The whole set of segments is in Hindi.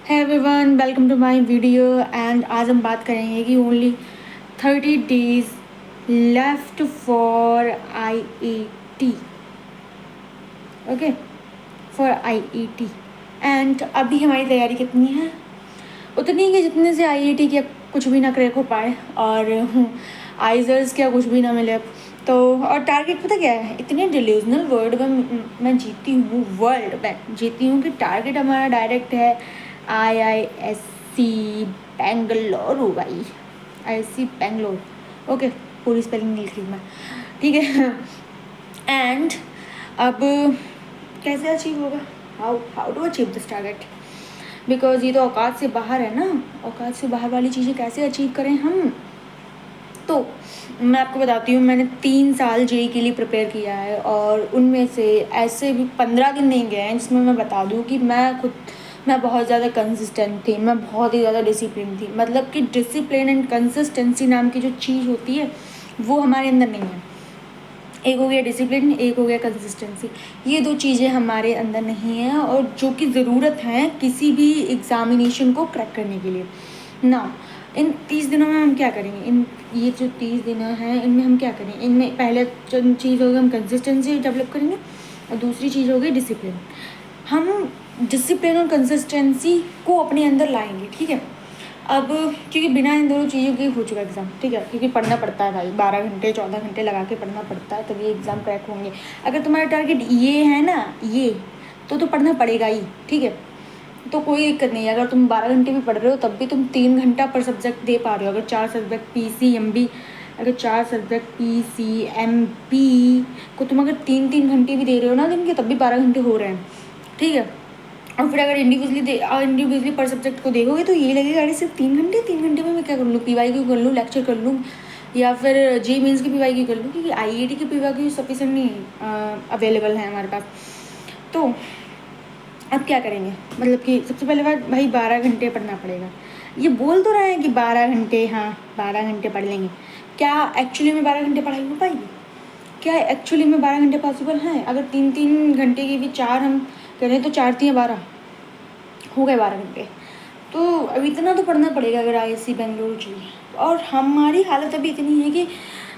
है everyone, welcome to my video. And आज हम बात करेंगे कि only 30 days left for IET। Okay, for IET। And अभी हमारी तैयारी कितनी है? उतनी कि जितने से IET क्या कुछ भी ना क्रैक हो पाए और आइजर्स क्या कुछ भी ना मिले। तो और टारगेट पता क्या है? इतने डिल्यूजनल वर्ल्ड में मैं जीती हूँ, वर्ल्ड में जीती हूँ कि टारगेट हमारा डायरेक्ट है IISc बेंगलुरु भाई। IISc बेंगलोर। ओके, पूरी स्पेलिंग नहीं लिख रही मैं, ठीक है। एंड अब कैसे अचीव होगा? How how to achieve this target? Because ये तो औकात से बाहर है ना। औकात से बाहर वाली चीज़ें कैसे अचीव करें हम? तो मैं आपको बताती हूँ, मैंने 3 साल JEE के लिए प्रिपेयर किया है और उनमें से ऐसे भी 15 दिन नहीं गए हैं जिसमें मैं बता दूँ कि मैं बहुत ज़्यादा कंसिस्टेंट थी, मैं बहुत ही ज़्यादा डिसिप्लिन थी। मतलब कि डिसिप्लिन एंड कंसिस्टेंसी नाम की जो चीज़ होती है वो हमारे अंदर नहीं है। एक हो गया डिसिप्लिन, एक हो गया कंसिस्टेंसी। ये दो चीज़ें हमारे अंदर नहीं हैं और जो कि ज़रूरत है किसी भी एग्ज़ामिनेशन को क्रैक करने के लिए ना। इन 30 दिनों में हम क्या करेंगे? ये जो 30 दिन हैं इनमें हम क्या करें? इनमें पहले चीज़ होगी हम कंसिस्टेंसी डेवलप करेंगे और दूसरी चीज़ होगी डिसिप्लिन। हम डिसिप्लिन और कंसिस्टेंसी को अपने अंदर लाएंगे, ठीक है। अब क्योंकि बिना इन दोनों चीज़ों के हो चुका एग्ज़ाम, ठीक है, क्योंकि पढ़ना पड़ता है भाई, 12 घंटे 14 घंटे लगा के पढ़ना पड़ता है तभी एग्ज़ाम क्रैक होंगे। अगर तुम्हारा टारगेट ये है ना, ये तो पढ़ना पड़ेगा ही, ठीक है। तो कोई दिक्कत नहीं है, अगर तुम 12 घंटे भी पढ़ रहे हो तब भी तुम 3 घंटा पर सब्जेक्ट दे पा रहे हो। अगर 4 सब्जेक्ट PCMB, अगर 4 सब्जेक्ट PCMB को तुम अगर 3-3 घंटे भी दे रहे हो ना दिन के, तब भी 12 घंटे हो रहे हैं, ठीक है। और फिर अगर इंडिविजुअली पर सब्जेक्ट को देखोगे तो यही लगेगा अरे सिर्फ 3 घंटे में मैं क्या कर लूँ? PYQ कर लूँ, लेक्चर कर लूँ, या फिर JEE मेंस की PYQ कर लूँ, क्योंकि IIT की PYQ सफिशेंट नहीं अवेलेबल है हमारे पास। तो अब क्या करेंगे? मतलब कि सबसे पहले बात भाई 12 घंटे पढ़ना पड़ेगा। ये बोल तो रहे हैं कि 12 घंटे, हाँ 12 घंटे पढ़ लेंगे। क्या एक्चुअली में 12 घंटे पढ़ाई हो पाएगी? क्या एक्चुअली में 12 घंटे पॉसिबल हैं? अगर 3-3 घंटे की भी 4 हम करें तो 4-3-12 हो गए 12 घंटे। तो अब इतना तो पढ़ना पड़ेगा अगर IISc बेंगलुरु चाहिए। और हमारी हालत अभी इतनी है कि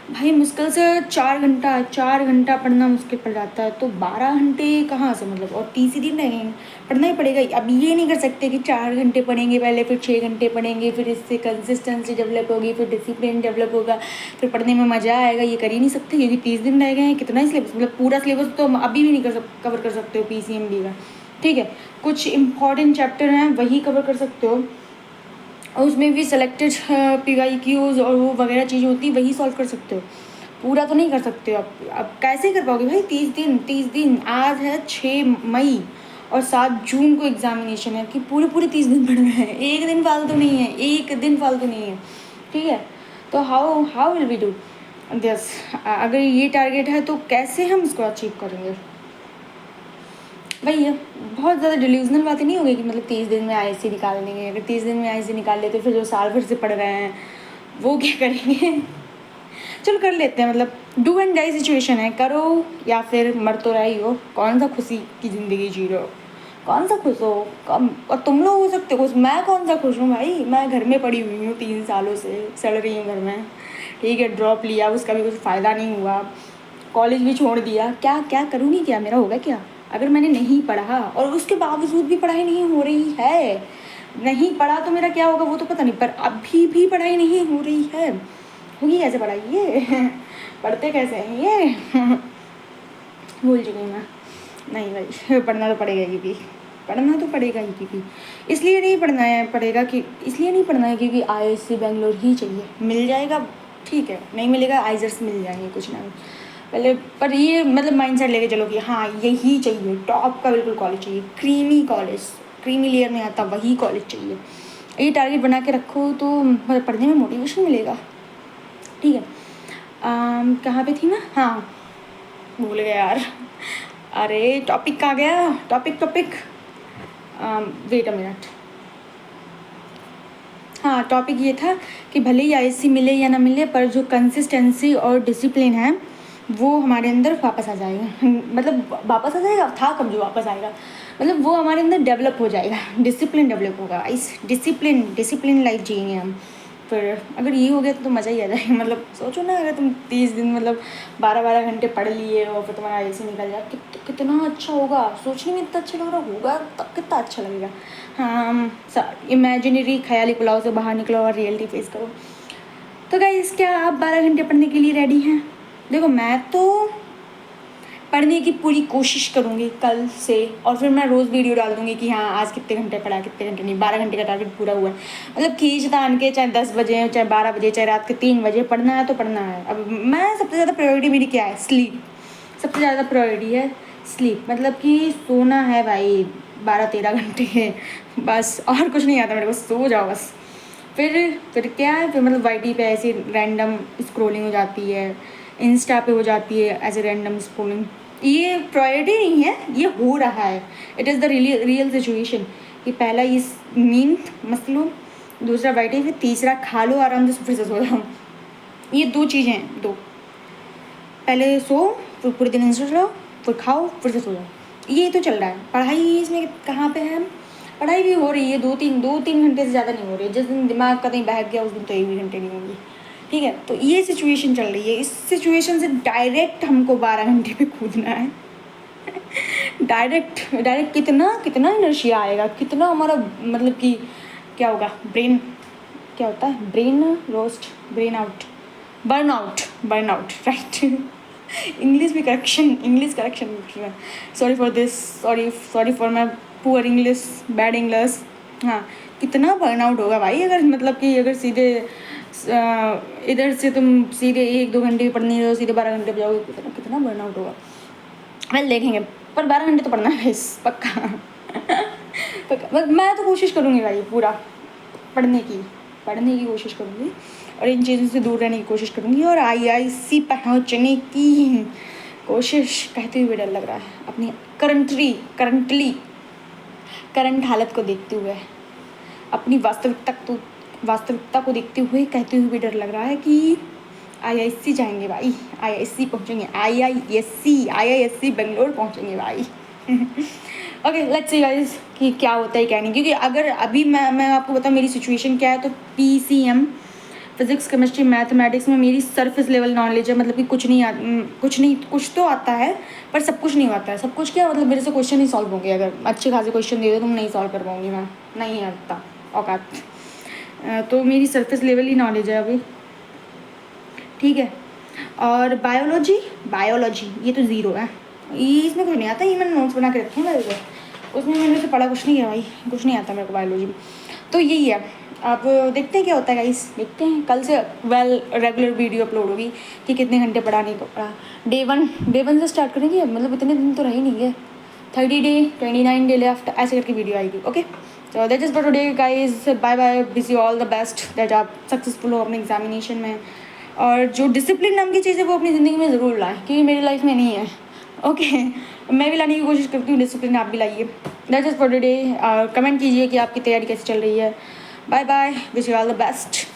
भाई मुश्किल से 4 घंटा पढ़ना मुश्किल पड़ जाता है, तो 12 घंटे कहाँ से? मतलब और 30 दिन रहेंगे, पढ़ना ही पड़ेगा। अब ये नहीं कर सकते कि 4 घंटे पढ़ेंगे पहले, फिर 6 घंटे पढ़ेंगे, फिर इससे कंसिस्टेंसी डेवलप होगी, फिर डिसिप्लिन डेवलप होगा, फिर पढ़ने में मज़ा आएगा। ये कर ही नहीं सकते क्योंकि 30 दिन रह गए हैं। कितना ही सिलेबस, मतलब पूरा सिलेबस तो हम अभी भी नहीं कवर कर सकते हो PCMB का, ठीक है। कुछ इंपॉर्टेंट चैप्टर हैं वही कवर कर सकते हो और उसमें भी सेलेक्टेड PYQs और वो वगैरह चीज़ें होती वही सॉल्व कर सकते हो, पूरा तो नहीं कर सकते हो। अब कैसे कर पाओगे भाई? 30 दिन। आज है 6 मई और 7 जून को एग्जामिनेशन है कि पूरे 30 दिन पढ़ रहे हैं। एक दिन फालतू नहीं है, एक दिन फालतू नहीं है, ठीक है। तो how how will we do this? अगर ये टारगेट है तो कैसे हम इसको अचीव करेंगे? भाई ये बहुत ज़्यादा डिल्यूजनल बातें नहीं होगी कि मतलब 30 दिन में IISc निकाल लेंगे। अगर 30 दिन में IISc निकाल लेते फिर जो साल भर से पढ़ रहे हैं वो क्या करेंगे? चलो कर लेते हैं, मतलब डू एंड डाई सिचुएशन है, करो या फिर मर तो रहा ही हो। कौन सा खुशी की ज़िंदगी जी रहे हो? कौन सा खुश हो? कम और तुम लोग हो सकते खुश, मैं कौन सा खुश हूँ भाई? मैं घर में पड़ी हुई हूँ 3 सालों से, सड़ रही हूँ घर में, ठीक है। ड्रॉप लिया, उसका भी कुछ फ़ायदा नहीं हुआ, कॉलेज भी छोड़ दिया। क्या क्या करूँगी? क्या मेरा होगा क्या अगर मैंने नहीं पढ़ा और उसके बावजूद भी पढ़ाई नहीं हो रही है? नहीं पढ़ा तो मेरा क्या होगा वो तो पता नहीं, पर अभी भी पढ़ाई नहीं हो रही है। होगी कैसे पढ़ाई ये? पढ़ते कैसे हैं ये? भूल चुकी मैं। नहीं भाई, पढ़ना तो पड़ेगा ही, क्योंकि पढ़ना तो पड़ेगा ही, क्योंकि इसलिए नहीं पढ़ना है पड़ेगा कि इसलिए नहीं पढ़ना है क्योंकि IISc बेंगलोर ही चाहिए। मिल जाएगा ठीक है, नहीं मिलेगा आइजर्स मिल जाएंगे कुछ ना कुछ पहले। पर ये मतलब माइंडसेट लेके चलो कि हाँ यही चाहिए, टॉप का बिल्कुल कॉलेज चाहिए, क्रीमी कॉलेज, क्रीमी लेयर में आता वही कॉलेज चाहिए। ये टारगेट बना के रखो तो पढ़ने में मोटिवेशन मिलेगा, ठीक है। कहाँ पे थी मैं? हाँ भूल गया यार। अरे टॉपिक कहाँ गया? Topic wait a minute. हाँ, टॉपिक ये था कि भले ही IISc मिले या ना मिले, पर जो कंसिस्टेंसी और डिसिप्लिन है वो हमारे अंदर वापस आ जाएगा। मतलब वापस आ जाएगा, था कब जो वापस आएगा? मतलब वो हमारे अंदर डेवलप हो जाएगा, डिसिप्लिन डेवलप होगा। इस डिसिप्लिन लाइफ जिएंगे हम। फिर अगर ये हो गया तो मज़ा ही आ जाएगा। मतलब सोचो ना, अगर तुम 30 दिन मतलब 12-12 घंटे पढ़ लिए और फिर तुम्हारा ऐसे निकल जाए, कितना अच्छा होगा। सोचने में इतना अच्छा लग रहा होगा, तब कितना अच्छा लगेगा। हाँ, इमेजिनरी ख्याली पुलाव से बाहर निकलो और रियलिटी फेस करो। तो गाइस, क्या आप 12 घंटे पढ़ने के लिए रेडी हैं? देखो, मैं तो पढ़ने की पूरी कोशिश करूँगी कल से, और फिर मैं रोज़ वीडियो डाल दूँगी कि हाँ आज कितने घंटे पढ़ा, कितने घंटे नहीं। 12 घंटे का टारगेट पूरा हुआ है। मतलब खींच तान के, चाहे 10 बजे, चाहे 12 बजे, चाहे रात के 3 बजे, पढ़ना है तो पढ़ना है। अब मैं सबसे ज़्यादा प्रायोरिटी मेरी क्या है? स्लीप। सबसे ज़्यादा प्रायोरिटी है स्लीप। मतलब कि सोना है भाई 12-13 घंटे बस, और कुछ नहीं आता मेरे को, सो जाओ बस। फिर क्या है, फिर मतलब वाईटी पे ऐसी रैंडम स्क्रॉलिंग हो जाती है, इंस्टा पे हो जाती है ऐसे रैंडम स्क्रॉलिंग। ये प्रायोरिटी नहीं है, ये हो रहा है। It is the real situation कि पहला ये नींद मस्त लो, दूसरा वाईटी, फिर तीसरा खा लो आराम से, फिर से सो जाओ। ये 2 चीज़ें हैं, 2। पहले सो, फिर पूरे दिन इंस्टा चलाओ, फिर खाओ, फिर से सो जाओ। ये तो चल रहा है। पढ़ाई इसमें कहाँ पे है हम? पढ़ाई भी हो रही है, 2-3 घंटे से ज़्यादा नहीं हो रही है। जिस दिन दिमाग का कहीं बहक गया उस दिन तो 1 भी घंटे नहीं होंगी। ठीक है, तो ये सिचुएशन चल रही है। इस सिचुएशन से डायरेक्ट हमको 12 घंटे पे कूदना है। डायरेक्ट कितना इनर्शिया आएगा, कितना हमारा मतलब कि क्या होगा, ब्रेन क्या होता है, brain roast, brain out, burn out right. English correction. Sorry for this, sorry for my poor English, bad English. हाँ, कितना बर्न आउट होगा भाई, अगर मतलब कि अगर सीधे इधर से तुम सीधे 1-2 घंटे भी पढ़ने जाओ, सीधे 12 घंटे पे जाओगे, कितना बर्न आउट होगा। वेल, देखेंगे, पर 12 घंटे तो पढ़ना है पक्का। पक्का मैं तो कोशिश करूँगी भाई पूरा पढ़ने की कोशिश करूँगी, और इन चीज़ों से दूर रहने की कोशिश करूँगी, और IIC पहुँचने की कोशिश कहते हुए डर लग रहा है। अपनी करंट हालत को देखते हुए, अपनी वास्तविकता को देखते हुए कहते हुए भी डर लग रहा है कि IIC जाएंगे भाई, IIC पहुँचेंगे, IISc बेंगलोर पहुँचेंगे भाई। ओके, लेट्स सी गाइस कि क्या होता है क्या नहीं। क्योंकि अगर अभी मैं आपको बताऊँ मेरी सिचुएशन क्या है, तो PCM फिज़िक्स, केमिस्ट्री, मैथमेटिक्स में मेरी सरफेस लेवल नॉलेज है। मतलब कि कुछ तो आता है, पर सब कुछ नहीं आता है। सब कुछ क्या मतलब, मेरे से क्वेश्चन ही सॉल्व होंगे। अगर अच्छे खासे क्वेश्चन दे दो तुम, नहीं सॉल्व कर पाऊँगी मैं, नहीं आता औकात। तो मेरी सरफेस लेवल ही नॉलेज है अभी, ठीक है। और बायोलॉजी ये तो ज़ीरो है, ये इसमें कुछ नहीं आता। ये मैंने नोट्स बना के रखे हैं मेरे को, उसमें मैंने से पढ़ा कुछ नहीं है भाई, कुछ नहीं आता मेरे को बायोलॉजी। तो यही है, अब देखते हैं क्या होता है गाइस, देखते हैं। कल से रेगुलर वीडियो अपलोड होगी कि कितने घंटे पढ़ाने को पढ़ा। डे वन से स्टार्ट करेंगे, मतलब इतने दिन तो रहे नहीं है। 30 डे, 29 डे लेफ्ट, ऐसे करके वीडियो आएगी। ओके, तो that is for today guys, bye bye, wish you all the best, that आप सक्सेसफुल हो अपने एग्जामिनेशन में। और जो डिसिप्लिन नाम की चीज़ है वो अपनी ज़िंदगी में ज़रूर लाएं, क्योंकि मेरी लाइफ में नहीं है। ओके, मैं भी लाने की कोशिश करती हूँ डिसिप्लिन, आप भी लाइए। That is for today. Comment कीजिए कि आपकी तैयारी कैसे चल रही है। Bye bye, wish you all the best.